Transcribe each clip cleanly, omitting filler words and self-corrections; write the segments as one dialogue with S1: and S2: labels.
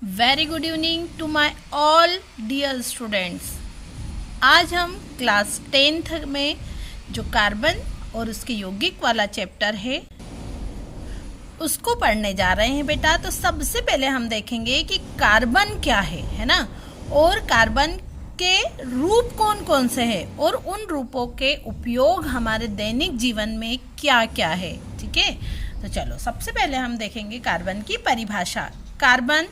S1: Very good evening to my all dear students. आज हम class 10th में जो कार्बन और उसके यौगिक वाला चैप्टर है उसको पढ़ने जा रहे हैं बेटा। तो सबसे पहले हम देखेंगे कि कार्बन क्या है ना, और कार्बन के रूप कौन कौन से हैं और उन रूपों के उपयोग हमारे दैनिक जीवन में क्या क्या है। ठीक है, तो चलो सबसे पहले हम देखेंगे कार्बन की परिभाषा। कार्बन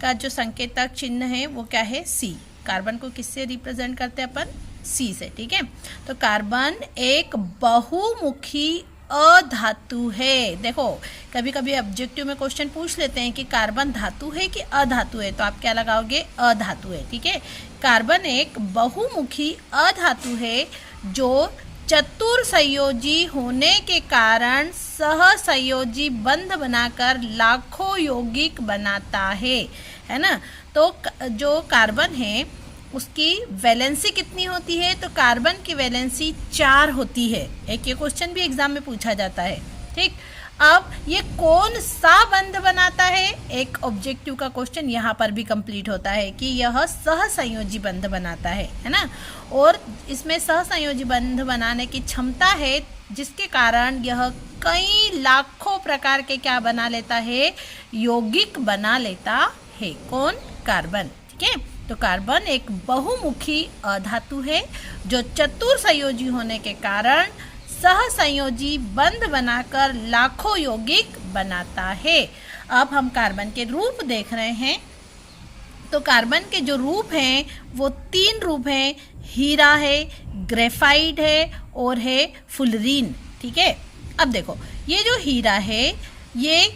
S1: का जो संकेतक चिन्ह है वो क्या है? सी। कार्बन को किससे रिप्रेजेंट करते हैं अपन? सी से। ठीक है, तो कार्बन एक बहुमुखी अधातु है। देखो कभी कभी ऑब्जेक्टिव में क्वेश्चन पूछ लेते हैं कि कार्बन धातु है कि अधातु है, तो आप क्या लगाओगे? अधातु है। ठीक है, कार्बन एक बहुमुखी अधातु है जो चतुर संयोजी होने के कारण सहसंयोजी बंध बनाकर लाखों यौगिक बनाता है ना। तो जो कार्बन है उसकी वैलेंसी कितनी होती है? तो कार्बन की वैलेंसी 4 होती है। एक ये क्वेश्चन भी एग्जाम में पूछा जाता है। ठीक, अब ये कौन सा बंध बनाता है? एक ऑब्जेक्टिव का क्वेश्चन यहाँ पर भी कंप्लीट होता है कि यह सहसंयोजी बंध बनाता है ना। और इसमें सहसंयोजी बंध बनाने की क्षमता है जिसके कारण यह कई लाखों प्रकार के क्या बना लेता है? यौगिक बना लेता है। कौन? कार्बन। ठीक है, तो कार्बन एक बहुमुखी अधातु है जो चतुर संयोजी होने के कारण सहसंयोजी बंध बनाकर लाखों यौगिक बनाता है। अब हम कार्बन के रूप देख रहे हैं। तो कार्बन के जो रूप हैं वो 3 रूप हैं। हीरा है, ग्रेफाइट है और है फुलरीन। ठीक है, अब देखो ये जो हीरा है ये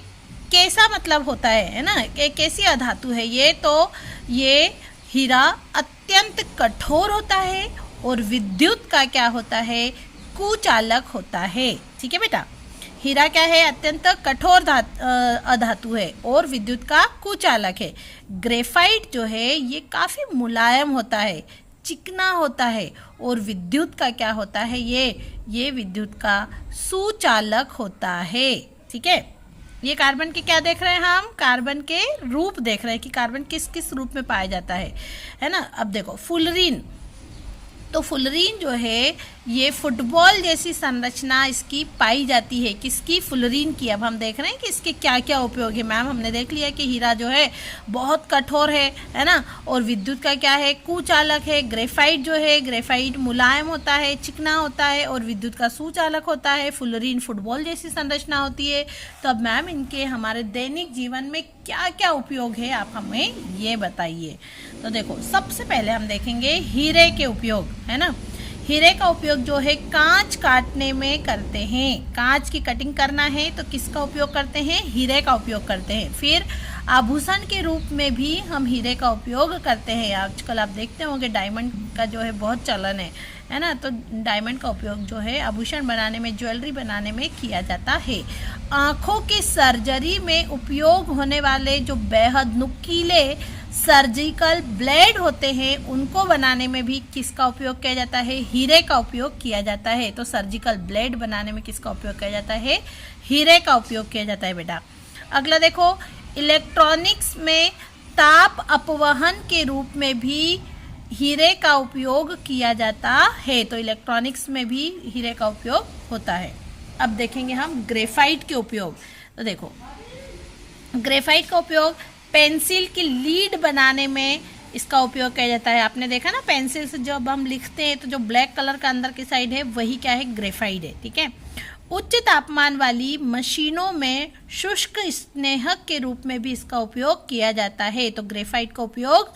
S1: कैसा मतलब होता है ना, कैसी अधातु है ये? तो ये हीरा अत्यंत कठोर होता है और विद्युत का क्या होता है? कुचालक होता है। ठीक है बेटा, हीरा क्या है? अत्यंत कठोर अधातु है और विद्युत का कुचालक है। ग्रेफाइट जो है ये काफ़ी मुलायम होता है, चिकना होता है और विद्युत का क्या होता है? ये विद्युत का सुचालक होता है। ठीक है, ये कार्बन के क्या देख रहे हैं हम? कार्बन के रूप देख रहे हैं कि कार्बन किस किस रूप में पाया जाता है ना। अब देखो फुलरीन, तो फुलरीन जो है ये फुटबॉल जैसी संरचना इसकी पाई जाती है। किसकी? फुलरीन की। अब हम देख रहे हैं कि इसके क्या क्या उपयोग है। मैम हमने देख लिया कि हीरा जो है बहुत कठोर है ना, और विद्युत का क्या है? कुचालक है। ग्रेफाइट जो है, ग्रेफाइट मुलायम होता है, चिकना होता है और विद्युत का सुचालक होता है। फुलरीन फुटबॉल जैसी संरचना होती है। तो अब मैम इनके हमारे दैनिक जीवन में क्या क्या उपयोग है आप हमें ये बताइए। तो देखो सबसे पहले हम देखेंगे हीरे के उपयोग, है ना। हीरे का उपयोग जो है कांच काटने में करते हैं। कांच की कटिंग करना है तो किसका उपयोग करते हैं? हीरे का उपयोग करते हैं। फिर आभूषण के रूप में भी हम हीरे का उपयोग करते हैं। आजकल आप देखते होंगे डायमंड का जो है बहुत चलन है ना। तो डायमंड का उपयोग जो है आभूषण बनाने में, ज्वेलरी बनाने में किया जाता है। आँखों की सर्जरी में उपयोग होने वाले जो बेहद नुकीले सर्जिकल ब्लेड होते हैं उनको बनाने में भी किसका उपयोग किया जाता है? हीरे का उपयोग किया जाता है। तो सर्जिकल ब्लेड बनाने में किसका उपयोग किया जाता है? हीरे का उपयोग किया जाता है बेटा। अगला देखो, इलेक्ट्रॉनिक्स में ताप अपवहन के रूप में भी हीरे का उपयोग किया जाता है। तो इलेक्ट्रॉनिक्स में भी हीरे का उपयोग होता है। अब देखेंगे हम ग्रेफाइट के उपयोग। तो देखो ग्रेफाइट का उपयोग पेंसिल की लीड बनाने में इसका उपयोग किया जाता है। आपने देखा ना पेंसिल से जब हम लिखते हैं तो जो ब्लैक कलर का अंदर की साइड है वही क्या है? ग्रेफाइट है। ठीक है, उच्च तापमान वाली मशीनों में शुष्क स्नेहक के रूप में भी इसका उपयोग किया जाता है। तो ग्रेफाइट का उपयोग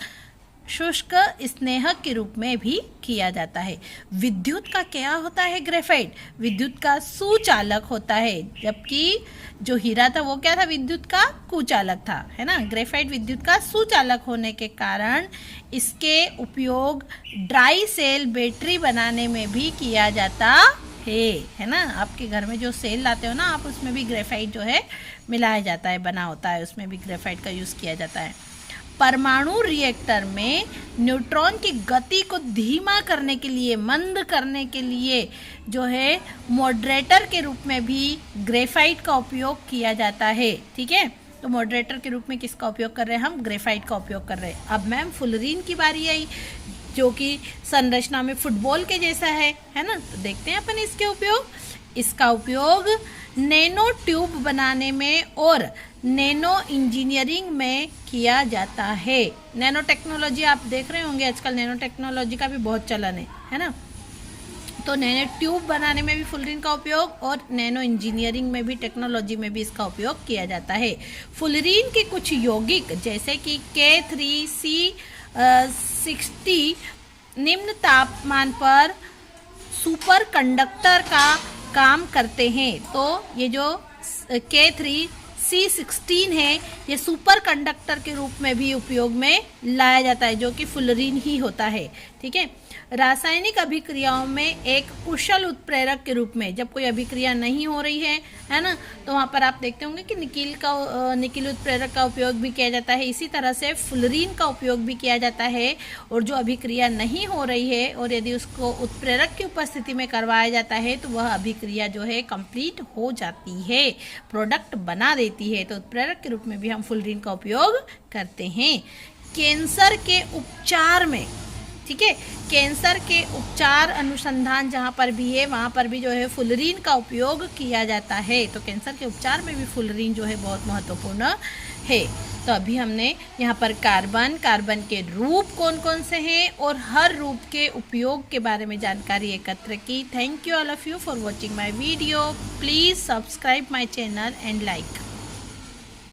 S1: शुष्क स्नेहक के रूप में भी किया जाता है। विद्युत का क्या होता है? ग्रेफाइट विद्युत का सुचालक होता है, जबकि जो हीरा था वो क्या था? विद्युत का कुचालक था, है ना। ग्रेफाइट विद्युत का सुचालक होने के कारण इसके उपयोग ड्राई सेल बैटरी बनाने में भी किया जाता है ना। आपके घर में जो सेल लाते हो ना आप, उसमें भी ग्रेफाइट जो है मिलाया जाता है, बना होता है, उसमें भी ग्रेफाइट का यूज़ किया जाता है। परमाणु रिएक्टर में न्यूट्रॉन की गति को धीमा करने के लिए, मंद करने के लिए जो है मॉडरेटर के रूप में भी ग्रेफाइट का उपयोग किया जाता है। ठीक है, तो मॉडरेटर के रूप में किसका उपयोग कर रहे हैं हम? ग्रेफाइट का उपयोग कर रहे हैं। अब मैम फुलरीन की बारी आई, जो कि संरचना में फुटबॉल के जैसा है ना। तो देखते हैं अपन इसके उपयोग। इसका उपयोग नैनो ट्यूब बनाने में और नैनो इंजीनियरिंग में किया जाता है। नैनो टेक्नोलॉजी आप देख रहे होंगे, आजकल नैनो टेक्नोलॉजी का भी बहुत चलन है ना। तो नैनो ट्यूब बनाने में भी फुलरीन का उपयोग और नैनो इंजीनियरिंग में भी, टेक्नोलॉजी में भी इसका उपयोग किया जाता है। फुलरीन के कुछ यौगिक जैसे कि K3C60 निम्न तापमान पर सुपर कंडक्टर का काम करते हैं। तो ये जो K3C16 है, ये सुपर कंडक्टर के रूप में भी उपयोग में लाया जाता है, जो कि फुलरीन ही होता है। ठीक है। रासायनिक अभिक्रियाओं में एक कुशल उत्प्रेरक के रूप में, जब कोई अभिक्रिया नहीं हो रही है ना, तो वहाँ पर आप देखते होंगे कि निकिल उत्प्रेरक का उपयोग भी किया जाता है। इसी तरह से फुलरीन का उपयोग भी किया जाता है। और जो अभिक्रिया नहीं हो रही है और यदि उसको उत्प्रेरक की उपस्थिति में करवाया जाता है तो वह अभिक्रिया जो है कंप्लीट हो जाती है, प्रोडक्ट बना देती है। तो उत्प्रेरक के रूप में भी हम फुलरीन का उपयोग करते हैं। कैंसर के उपचार में, ठीक है, कैंसर के उपचार अनुसंधान जहाँ पर भी है वहाँ पर भी जो है फुलरीन का उपयोग किया जाता है। तो कैंसर के उपचार में भी फुलरीन जो है बहुत महत्वपूर्ण है। तो अभी हमने यहाँ पर कार्बन के रूप कौन कौन से हैं और हर रूप के उपयोग के बारे में जानकारी एकत्र की। Thank you all of you for watching my video. Please subscribe my channel and like.